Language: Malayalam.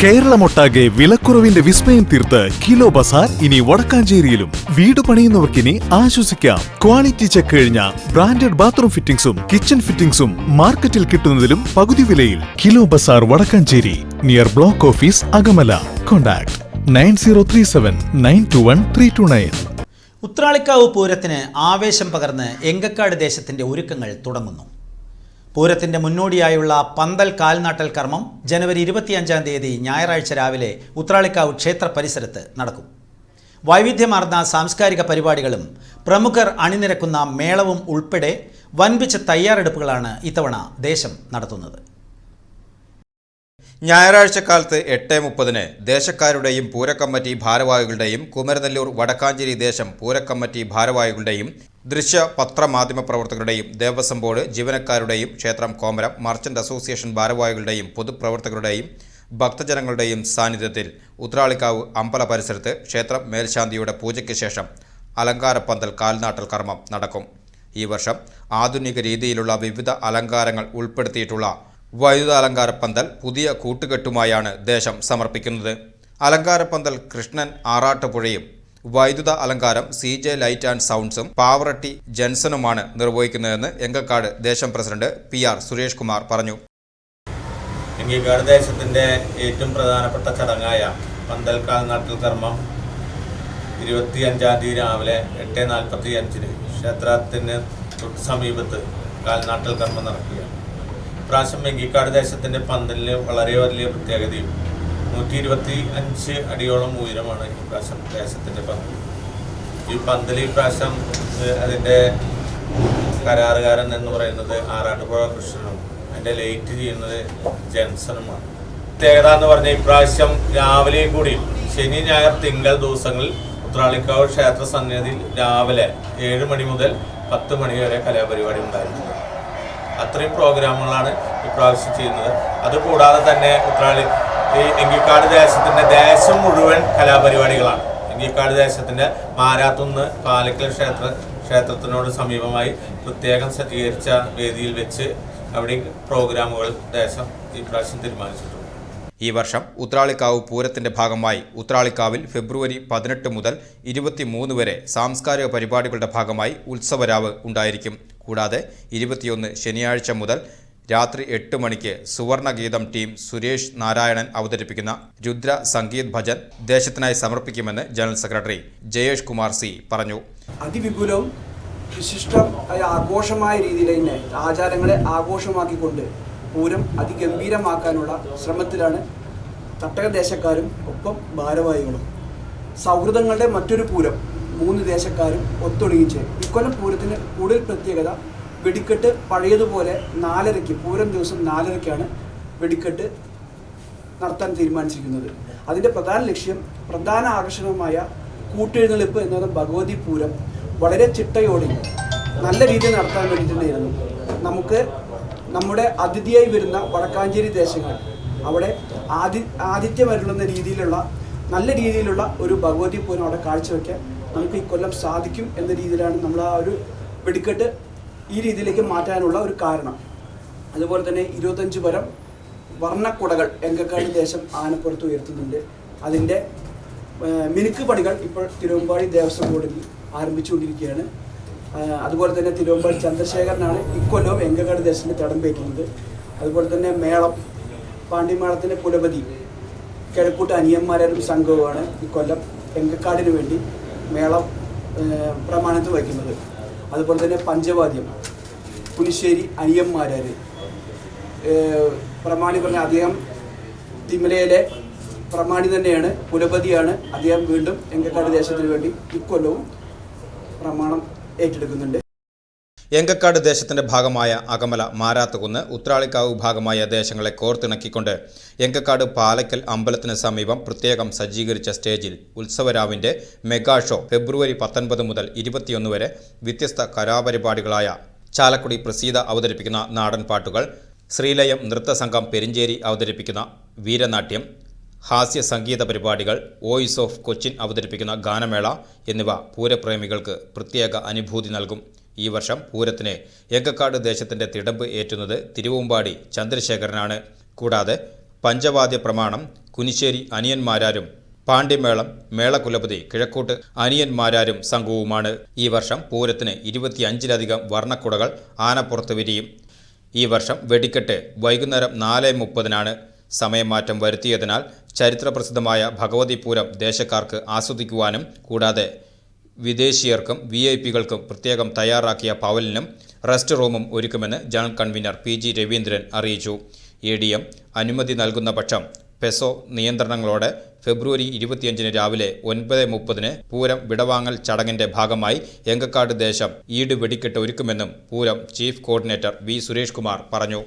കേരളമൊട്ടാകെ വിലക്കുറവിന്റെ വിസ്മയം തീർത്ത് കിലോ ബസാർ ഇനി വടക്കാഞ്ചേരിയിലും. വീട് പണിയുന്നവർക്കിനി ആശ്വസിക്കാം. ക്വാളിറ്റി ചെക്ക് കഴിഞ്ഞ ബ്രാൻഡഡ് ബാത്റൂം ഫിറ്റിംഗ്സും കിച്ചൺ ഫിറ്റിംഗ്സും മാർക്കറ്റിൽ കിട്ടുന്നതിലും പകുതി വിലയിൽ. Kilo bazaar Vadakkanchery, near block office Akamala. Contact 9037921329. Uthralikavu പൂരത്തിന് ആവേശം പകർന്ന് എങ്കക്കാട് ദേശത്തിന്റെ ഒരുക്കങ്ങൾ തുടങ്ങുന്നു. പൂരത്തിന്റെ മുന്നോടിയായുള്ള പന്തൽ കാൽനാട്ടൽ കർമ്മം ജനുവരി 25-ാം തീയതി ഞായറാഴ്ച രാവിലെ ഉത്രാളിക്കാവ് ക്ഷേത്ര പരിസരത്ത് നടക്കും. വൈവിധ്യമാർന്ന സാംസ്കാരിക പരിപാടികളും പ്രമുഖർ അണിനിരക്കുന്ന മേളവും ഉൾപ്പെടെ വൻപിച്ച തയ്യാറെടുപ്പുകളാണ് ഇത്തവണ ദേശം നടത്തുന്നത്. ഞായറാഴ്ച കാലത്ത് 8:30 ദേശക്കാരുടെയും പൂരക്കമ്മിറ്റി ഭാരവാഹികളുടെയും കുമരനെല്ലൂർ വടക്കാഞ്ചേരി ദേശം പൂരക്കമ്മിറ്റി ഭാരവാഹികളുടെയും ദൃശ്യ പത്രമാധ്യമ പ്രവർത്തകരുടെയും ദേവസ്വം ബോർഡ് ജീവനക്കാരുടെയും ക്ഷേത്രം കോമരം മർച്ചന്റ് അസോസിയേഷൻ ഭാരവാഹികളുടെയും പൊതുപ്രവർത്തകരുടെയും ഭക്തജനങ്ങളുടെയും സാന്നിധ്യത്തിൽ ഉത്രാളിക്കാവ് അമ്പല പരിസരത്ത് ക്ഷേത്രം മേൽശാന്തിയുടെ പൂജയ്ക്ക് ശേഷം അലങ്കാരപ്പന്തൽ കാൽനാട്ടൽ കർമ്മം നടക്കും. ഈ വർഷം ആധുനിക രീതിയിലുള്ള വിവിധ അലങ്കാരങ്ങൾ ഉൾപ്പെടുത്തിയിട്ടുള്ള വൈദ്യുത അലങ്കാരപ്പന്തൽ പുതിയ കൂട്ടുകെട്ടുമായാണ് ദേശം സമർപ്പിക്കുന്നത്. അലങ്കാരപ്പന്തൽ കൃഷ്ണൻ ആറാട്ടുപുഴയും വൈദ്യുത അലങ്കാരം CJ ലൈറ്റ് ആൻഡ് സൗണ്ട്സും പാവറട്ടി ജെൻസനുമാണ് നിർവഹിക്കുന്നതെന്ന് എങ്കക്കാട് ദേശം പ്രസിഡന്റ് PR സുരേഷ് കുമാർ പറഞ്ഞു. എങ്കക്കാട് ദേശത്തിന്റെ ഏറ്റവും പ്രധാനപ്പെട്ട ചടങ്ങായ പന്തൽ കാൽനാട്ടൽ കർമ്മം 25-ാം തീയതി രാവിലെ 8:45 ക്ഷേത്രത്തിന് തൊട്ട് സമീപത്ത് കാൽനാട്ടൽ കർമ്മം നടക്കുകയാണ്. ഇപ്രാവശ്യം എങ്കിക്കാട് ദേശത്തിന്റെ പന്തലിന് വളരെ വലിയ പ്രത്യേകതയും 125 അടിയോളം ഉയരമാണ് ഇപ്രാവശ്യം ദേശത്തിന്റെ പന്തൽ. ഈ പന്തൽ ഇപ്രാവശ്യം അതിൻ്റെ കരാറുകാരൻ എന്ന് പറയുന്നത് ആറാട്ടുപുഴ കൃഷ്ണനും അതിൻ്റെ ലൈറ്റ് ചെയ്യുന്നത് ജെൻസനുമാണ്. പ്രത്യേകത എന്ന് പറഞ്ഞാൽ ഇപ്രാവശ്യം രാവിലെ കൂടി ശനി ഞായർ തിങ്കൾ ദിവസങ്ങളിൽ ഉത്രാളിക്കാവ് ക്ഷേത്ര സന്നിധിയിൽ രാവിലെ 7 മണി മുതൽ 10 മണി വരെ കലാപരിപാടി ഉണ്ടായിരുന്നത്. അത്രയും പ്രോഗ്രാമുകളാണ് ഇപ്രാവശ്യം ചെയ്യുന്നത്. അതുകൂടാതെ തന്നെ ഈ എങ്കിക്കാട് ദേശത്തിന്റെ ദേശം മുഴുവൻ കലാപരിപാടികളാണ്. എങ്കിക്കാട് ദേശത്തിന്റെ മാരാത്തുന്ന് പാലക്കൽ ക്ഷേത്രത്തിനോട് സമീപമായി പ്രത്യേകം സജ്ജീകരിച്ച വേദിയിൽ വെച്ച് അവിടെ പ്രോഗ്രാമുകൾ ദേശം ഇപ്രാവശ്യം തീരുമാനിച്ചിട്ടുണ്ട്. ഈ വർഷം ഉത്രാളിക്കാവ് പൂരത്തിന്റെ ഭാഗമായി ഉത്രാളിക്കാവിൽ ഫെബ്രുവരി 18 മുതൽ 23 വരെ സാംസ്കാരിക പരിപാടികളുടെ ഭാഗമായി ഉത്സവരാവ് ഉണ്ടായിരിക്കും. കൂടാതെ 21 ശനിയാഴ്ച മുതൽ രാത്രി 8 മണിക്ക് സുവർണഗീതം ടീം സുരേഷ് നാരായണൻ അവതരിപ്പിക്കുന്ന രുദ്ര സംഗീത് ഭജൻ ദേശത്തിനായി സമർപ്പിക്കുമെന്ന് general secretary Jayesh Kumar C പറഞ്ഞു. അതിവിപുലവും വിശിഷ്ടമായ ആഘോഷമായ രീതിയിൽ തന്നെ ആചാരങ്ങളെ ആഘോഷമാക്കിക്കൊണ്ട് പൂരം അതിഗംഭീരമാക്കാനുള്ള ശ്രമത്തിലാണ് തട്ടക ദേശക്കാരും ഒപ്പം ഭാരവാഹികളും. സൗഹൃദങ്ങളുടെ മറ്റൊരു പൂരം 3 ദേശക്കാരും ഒത്തൊരുങ്ങിച്ച് ഇക്കൊല്ലം പൂരത്തിന് കൂടുതൽ പ്രത്യേകത വെടിക്കെട്ട് പഴയതുപോലെ 4:30 പൂരം ദിവസം 4:30 വെടിക്കെട്ട് നടത്താൻ തീരുമാനിച്ചിരിക്കുന്നത്. അതിൻ്റെ പ്രധാന ലക്ഷ്യം പ്രധാന ആകർഷണമായ കൂട്ടെഴുന്നള്ളിപ്പ് എന്ന ഭഗവതി പൂരം വളരെ ചിട്ടയോടെ നല്ല രീതിയിൽ നടത്താൻ വേണ്ടിയിട്ടുണ്ടായിരുന്നു. നമുക്ക് നമ്മുടെ അതിഥിയായി വരുന്ന വടക്കാഞ്ചേരി ദേശങ്ങൾ അവിടെ ആതിഥ്യമരുളുന്ന രീതിയിലുള്ള നല്ല രീതിയിലുള്ള ഒരു ഭഗവതി പൂരം അവിടെ കാഴ്ചവെക്കാൻ നമുക്ക് ഇക്കൊല്ലം സാധിക്കും എന്ന രീതിയിലാണ് നമ്മൾ ആ ഒരു വെടിക്കെട്ട് ഈ രീതിയിലേക്ക് മാറ്റാനുള്ള ഒരു കാരണം. അതുപോലെ തന്നെ 25 പരം വർണ്ണക്കുടകൾ എങ്കക്കാട് ദേശം ആനപ്പുറത്ത് ഉയർത്തുന്നുണ്ട്. അതിൻ്റെ മിനുക്ക് പണികൾ ഇപ്പോൾ തിരുവമ്പാടി ദേവസ്വം ബോർഡിൽ ആരംഭിച്ചുകൊണ്ടിരിക്കുകയാണ്. അതുപോലെ തന്നെ തിരുവമ്പാടി ചന്ദ്രശേഖരനാണ് ഇക്കൊല്ലവും എങ്കക്കാട് ദേശത്തിന് തടംപേറ്റുന്നത്. അതുപോലെ തന്നെ മേളം പാണ്ഡിമേളത്തിൻ്റെ കുലപതി കിഴക്കൂട്ട് അനിയന്മാരും സംഘവുമാണ് ഇക്കൊല്ലം എങ്കക്കാടിന് വേണ്ടി മേളം പ്രമാണത്ത് വയ്ക്കുന്നത്. അതുപോലെ തന്നെ പഞ്ചവാദ്യം പുലിശ്ശേരി അനിയന്മാരാർ പ്രമാണി പറഞ്ഞ അദ്ദേഹം തിമലയിലെ പ്രമാണി തന്നെയാണ്, കുലപതിയാണ്. അദ്ദേഹം വീണ്ടും എങ്കക്കാട് ദേശത്തിന് വേണ്ടി ഇക്കൊല്ലവും പ്രമാണം ഏറ്റെടുക്കുന്നുണ്ട്. എങ്കക്കാട് ദേശത്തിന്റെ ഭാഗമായ അകമല മാരാത്തുകുന്ന് ഉത്രാളിക്കാവ് ഭാഗമായ ദേശങ്ങളെ കോർത്തിണക്കിക്കൊണ്ട് എങ്കക്കാട് പാലക്കൽ അമ്പലത്തിന് സമീപം പ്രത്യേകം സജ്ജീകരിച്ച സ്റ്റേജിൽ ഉത്സവരാവിന്റെ മെഗാ ഷോ ഫെബ്രുവരി 19 മുതൽ 21 വരെ വ്യത്യസ്ത കലാപരിപാടികളായ ചാലക്കുടി പ്രസീത അവതരിപ്പിക്കുന്ന നാടൻ പാട്ടുകൾ, ശ്രീലയം നൃത്തസംഘം പെരിഞ്ചേരി അവതരിപ്പിക്കുന്ന വീരനാട്യം, ഹാസ്യ സംഗീത പരിപാടികൾ, വോയിസ് ഓഫ് കൊച്ചിൻ അവതരിപ്പിക്കുന്ന ഗാനമേള എന്നിവ പൂരപ്രേമികൾക്ക് പ്രത്യേക അനുഭൂതി നൽകും. ഈ വർഷം പൂരത്തിന് എങ്കക്കാട് ദേശത്തിന്റെ തിടമ്പ് ഏറ്റുന്നത് തിരുവമ്പാടി ചന്ദ്രശേഖരനാണ്. കൂടാതെ പഞ്ചവാദ്യ പ്രമാണം കുനിശ്ശേരി അനിയന്മാരാരും പാണ്ഡ്യമേളം മേളകുലപതി കിഴക്കോട്ട് അനിയന്മാരാരും സംഘവുമാണ്. ഈ വർഷം പൂരത്തിന് 25ലധികം വർണ്ണക്കുടകൾ ആനപ്പുറത്ത് വിരിയും. ഈ വർഷം വെടിക്കെട്ട് വൈകുന്നേരം 4:30 സമയമാറ്റം വരുത്തിയതിനാൽ ചരിത്രപ്രസിദ്ധമായ ഭഗവതിപൂരം ദേശക്കാർക്ക് ആസ്വദിക്കുവാനും കൂടാതെ വിദേശീയർക്കും VIP-കൾക്കും പ്രത്യേകം തയ്യാറാക്കിയ പവലിനും റെസ്റ്റ് റൂമും ഒരുക്കുമെന്ന് ജനറൽ കൺവീനർ PG രവീന്ദ്രൻ അറിയിച്ചു. ADM അനുമതി നൽകുന്ന പക്ഷം പെസോ നിയന്ത്രണങ്ങളോടെ ഫെബ്രുവരി 25 രാവിലെ 9:30 പൂരം വിടവാങ്ങൽ ചടങ്ങിന്റെ ഭാഗമായി എങ്കക്കാട് ദേശം ഈട് വെടിക്കെട്ട് ഒരുക്കുമെന്നും Pooram chief coordinator V Suresh Kumar പറഞ്ഞു.